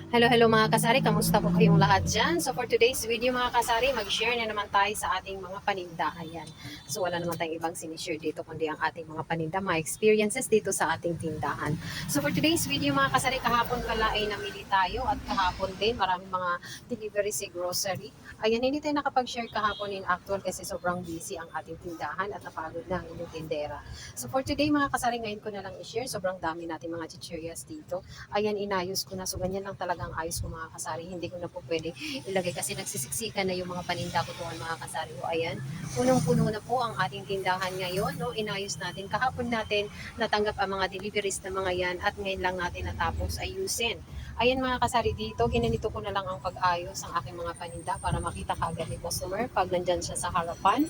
Hello mga kasari, kamusta po kayong lahat dyan? So for today's video mga kasari, mag-share na naman tayo sa ating mga paninda. Ayan. So wala naman tayong ibang sinishare dito kundi ang ating mga paninda, mga experiences dito sa ating tindahan. So for today's video mga kasari, kahapon pala ay namili tayo at kahapon din maraming mga delivery sa grocery. Ayan, hindi tayo nakapag-share kahapon in actual kasi sobrang busy ang ating tindahan at napagod na ang inyong tindera. So for today mga kasari, ngayon ko na lang i-share, sobrang dami natin mga chichirias dito. Ayan, inayos ko na. So, ganyan lang talagang ayos ko mga kasari. Hindi ko na po pwede ilagay kasi nagsisiksikan na yung mga paninda ko doon mga kasari. O, ayan, punong-puno na po ang ating tindahan ngayon. No? Inayos natin. Kahapon natin natanggap ang mga deliveries na mga yan at ngayon lang natin natapos ayusin. Ayan mga kasari dito, ginanito ko na lang ang pag-ayos ng aking mga paninda para makita kagad ni customer pag nandyan siya sa harapan.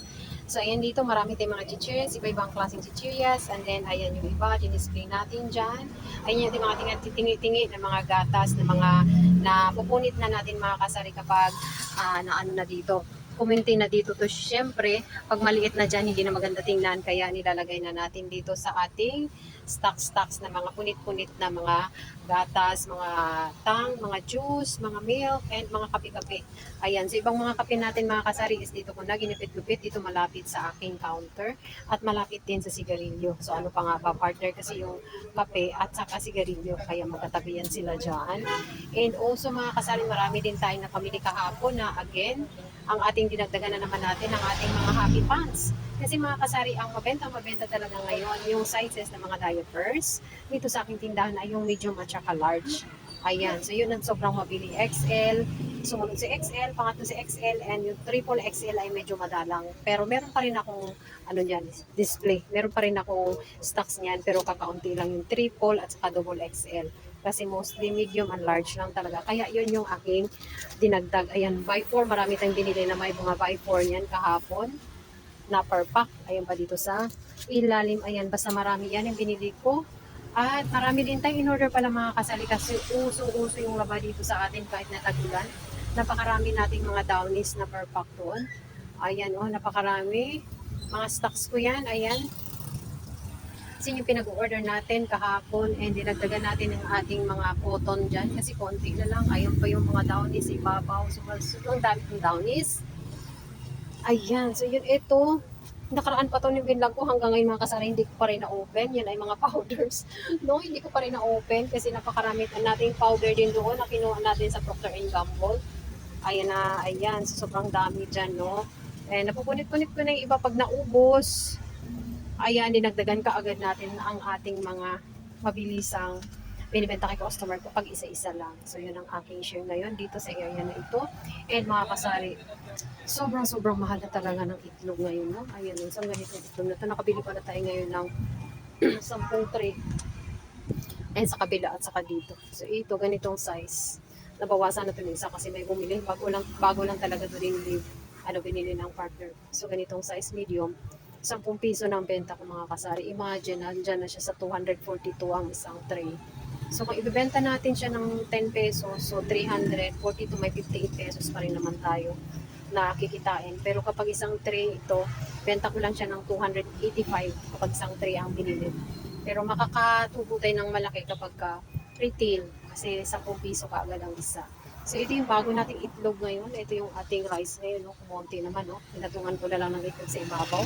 So, ayan dito, marami tayong mga chichirias, iba-ibang klaseng chichirias. And then, ayan yung iba, dinisplay natin dyan. Ayun yung mga tingi-tingi ng mga gatas, ng mga napupunit na natin mga kasari kapag na ano na dito. Kuminti na dito to syempre, pag maliit na dyan, hindi na maganda tingnan, kaya nilalagay na natin dito sa ating stocks na mga punit-punit na mga gatas, mga mga juice, mga milk, and mga kape-kape. Ayan, so ibang mga kape natin mga kasari is dito ko na ginipit-gupit, dito malapit sa aking counter at malapit din sa sigarilyo. So ano pa nga ba, partner kasi yung kape at saka sigarilyo, kaya magkatabi yan sila dyan. And also mga kasari, marami din tayo na pamili kahapon na again, ang ating dinagdagan na naman natin ang ating mga happy pants. Kasi mga kasari, ang mabenta talaga ngayon, yung sizes ng mga diapers, dito sa aking tindahan ay yung medium at saka large. Ayan, so yun ang sobrang mabili. XL, sumunod si XL, pangatlo si XL, and yung triple XL ay medyo madalang. Pero meron pa rin akong, ano dyan, display. Meron pa rin akong stocks niyan, pero kakaunti lang yung triple at saka double XL. Kasi mostly medium and large lang talaga. Kaya yun yung aking dinagdag. Ayan, by 4, marami tayong binili na may mga by 4 niyan kahapon na per pack. Ayan pa dito sa ilalim. Ayan, basta marami yan yung binili ko. At marami din tayong in-order pala mga kasali kasi uso-uso yung laba dito sa atin kahit na tagulan. Napakarami nating mga downies na per pack doon. Ayan, oh, napakarami. Mga stocks ko yan, ayan. Kasi yung pinag-order natin kahapon and dinagdagan natin ang ating mga cotton dyan kasi konti na lang. Ayun pa yung mga downies, ibabaw. So, ang dami ng downies. Ayan, so yun, ito. Nakaraan pa to yung binlog ko hanggang ngayon mga kasari, hindi ko pa rin na-open. Yan ay mga powders. No, hindi ko pa rin na-open kasi napakarami nating powder din doon na kinuha natin sa Procter & Gamble. Ayan na, ayan. So, sobrang dami dyan, no? Eh, napupunit-punit ko na yung iba pag naubos. Ayan, dinagdagan ka agad natin ang ating mga mabilisang binibenta kay customer ko pag isa-isa lang. So, yun ang aking share ngayon dito sa area na ito. And mga kasari, sobrang mahal na talaga ng itlog ngayon. No? Ayan, isang ganitong itlog na ito. Nakabili pala tayo ngayon ng 10 tray. And sa kabila at saka dito. So, ito, ganitong size. Nabawasan na ito ng isa kasi may bumili. Bago lang talaga ito din binili ng partner. So, ganitong size medium. 10 piso ng benta ko mga kasari. Imagine, nandyan na siya sa 242 ang isang tray. So, kung ibibenta natin siya ng 10 pesos, so 342, may 58 pesos pa rin naman tayo na kikitain. Pero kapag isang tray ito, benta ko lang siya ng 285 kapag isang tray ang binili. Pero makakatubo tayo ng malaki kapag retail kasi 10 piso kaagad ang isa. So ito yung bago nating itlog ngayon. Ito yung ating rice ngayon. No? Kumonti naman. No? Pinatungan ko na lang ng itlog sa ibabaw.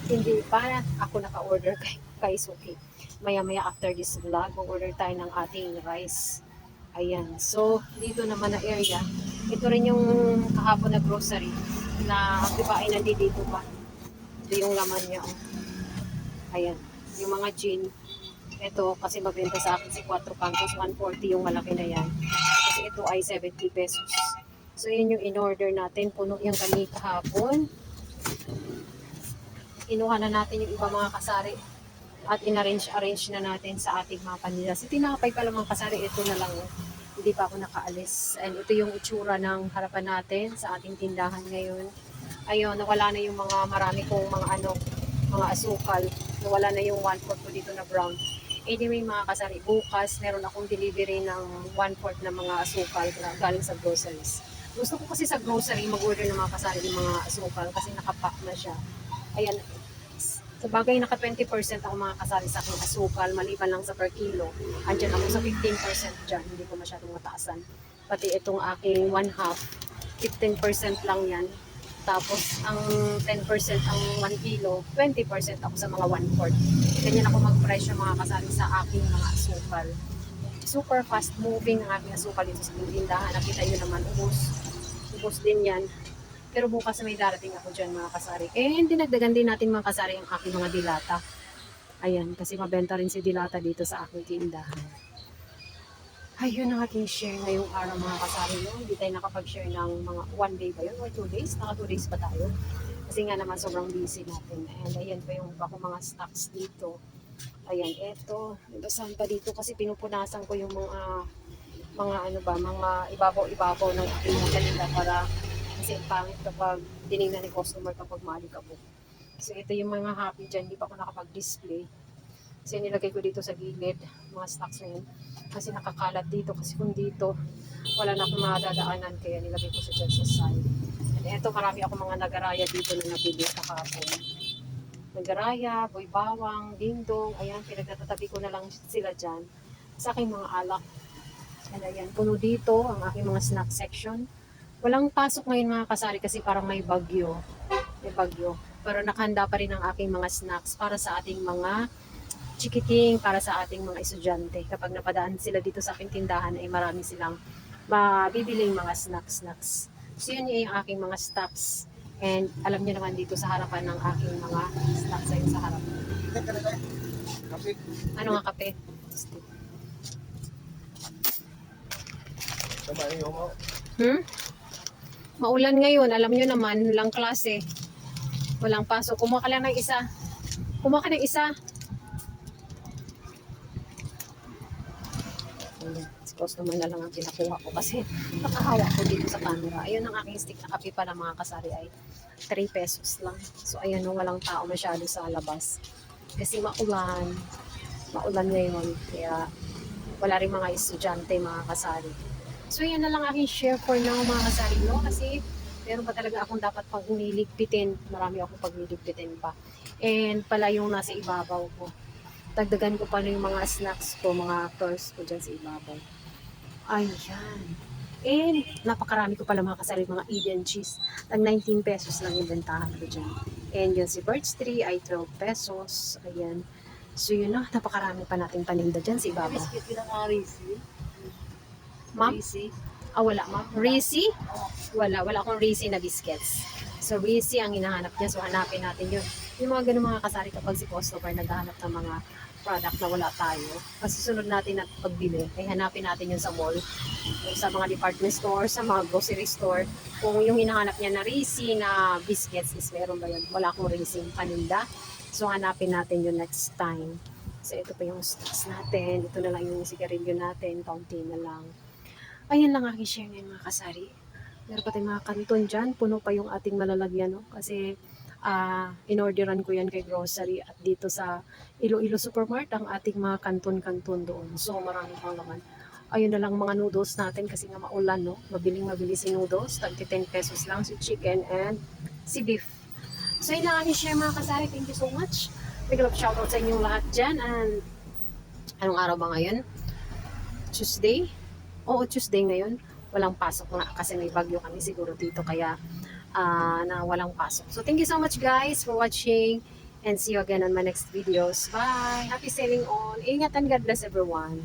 Hindi pa ako naka-order kay Suki. Maya-maya after this vlog, mag-order tayo ng ating rice. Ayan. So, dito naman na area. Ito rin yung kahapon na grocery na di ba ay nandito pa. Ito yung laman niya. Oh. Ayan. Yung mga gin. Ito kasi mabenta sa akin si 4 cantos, 140 yung malaki na yan. Kasi ito ay 70 pesos. So, yun yung in-order natin. Puno yung kami kahapon. Kinuha na natin yung iba mga kasari at in-arrange na natin sa ating mga panila. Si tinapay pa lang mga kasari, ito na lang. Hindi pa ako nakaalis. And ito yung itsura ng harapan natin sa ating tindahan ngayon. Ayun, nawala na yung mga marami kong mga asukal. Nawala na yung 1/4 ko dito na brown. Anyway mga kasari, bukas meron akong delivery ng 1/4 na mga asukal galing sa groceries. Gusto ko kasi sa grocery mag-order ng mga kasari ng mga asukal kasi nakapack na siya. Ayan, Sa bagay, naka 20% ako mga kasari sa aking asukal, maliban lang sa per kilo. Andyan ako sa 15% dyan, hindi ko masyadong mataasan. Pati itong aking 1/2, 15% lang yan. Tapos, ang 10% ang 1 kilo, 20% ako sa mga 1/4. Ganyan ako mag-presyo mga kasari sa aking mga asukal. Super fast moving ang aking asukal dito sa tindahan. Nakita nyo naman, ubos din yan. Pero bukas may darating ako dyan mga kasari. Dinagdagan din natin mga kasari ang aking mga dilata. Ayan, kasi mabenta rin si dilata dito sa aking tindahan. Ayun ang aking share ngayong araw mga kasari. No? Hindi tayo nakapag-share ng mga 1 day ba yun or 2 days? Naka 2 days pa tayo. Kasi nga naman sobrang busy natin. And ayan pa yung iba ko mga stocks dito. Ayan, eto. Nabasahan pa dito kasi pinupunasan ko yung mga ibabaw-ibabaw ng aking mga kanila para kasi pangit kapag tinignan ni customer kapag maalikabok. So ito yung mga happy dyan, hindi pa ako nakapag-display. Kasi nilagay ko dito sa gilid, mga stocks na yun. Kasi nakakalat dito, kasi kung dito, wala na akong madadaanan, kaya nilagay ko siya dyan sa side. And eto, marami ako mga nagaraya dito na nabili kahapon. Nagaraya, boy bawang, dingdong, ayan, pinagtatabi ko na lang sila dyan sa aking mga alak. And ayan, puno dito ang aking mga snack section. Walang pasok ngayon mga kasari kasi parang may bagyo. May bagyo. Pero nakahanda pa rin ang aking mga snacks para sa ating mga chikiting, para sa ating mga estudyante. Kapag napadaan sila dito sa aking tindahan ay marami silang mabibiling mga snacks. So yun yung aking mga stocks. And alam niyo naman dito sa harapan ng aking mga snacks ay sa harap. Ano nga kape? Maulan ngayon, alam nyo naman, walang klase. Walang pasok. Kumuha ka lang ng isa. Kumuha ka ng isa. Si customer na lang ang pinakuha ko kasi nakahawak ko dito sa camera. Ayun ang aking stick na kape pala mga kasari ay 3 pesos lang. So ayan, walang tao masyado sa labas. Kasi maulan. Maulan ngayon. Kaya wala rin mga estudyante mga kasari. So yan na lang aking share for now mga kasari, no? Kasi meron pa talaga akong dapat pang iniligpitin. Marami akong pagliligpitin pa. And pala yung nasa ibabaw ko. Dagdagan ko pa yung mga snacks ko, mga tours ko dyan sa ibabaw. Ayan. And napakarami ko pala mga kasari, mga Eden cheese. Tag 19 pesos lang yung bentahan ko dyan. And yun si Birch Tree ay 12 pesos. Ayan. So yun na, napakarami pa nating paninda dyan sa ibabaw. Biscuit yun ang Risi. Ma'am? Risi. Wala ma'am. Risi? Wala akong Risi na biscuits. So Risi ang hinahanap niya, so hanapin natin yun. Yung mga ganun mga kasari kapag si customer naghahanap ng mga product na wala tayo, kasi sunod natin at pagbili, ay hanapin natin yun sa mall, sa mga department store, sa mga grocery store. Kung yung hinahanap niya na Risi na biscuits is meron ba yun? Wala akong Risi paninda. So hanapin natin yun next time. So ito pa yung stocks natin. Ito na lang yung sigarilyo natin. Kaunti na lang. Ayan lang aking share ngayon mga kasari. Meron pa tayong mga kanton dyan. Puno pa yung ating malalagyan. No? Kasi in-orderan ko yan kay grocery. At dito sa Iloilo Supermart ang ating mga kanton-kanton doon. So marami pang naman. Ayun na lang mga noodles natin kasi nga maulan. No? Mabiling-mabili si noodles. Tagti 10 pesos lang si chicken and si beef. So yun lang aking share mga kasari. Thank you so much. Big love shoutout sa inyong lahat dyan. And anong araw ba ngayon? Tuesday? Oo, Tuesday ngayon. Walang pasok na kasi may bagyo kami siguro dito. Kaya na walang pasok. So thank you so much guys for watching. And see you again on my next videos. Bye! Happy sailing on. Ingat and God bless everyone.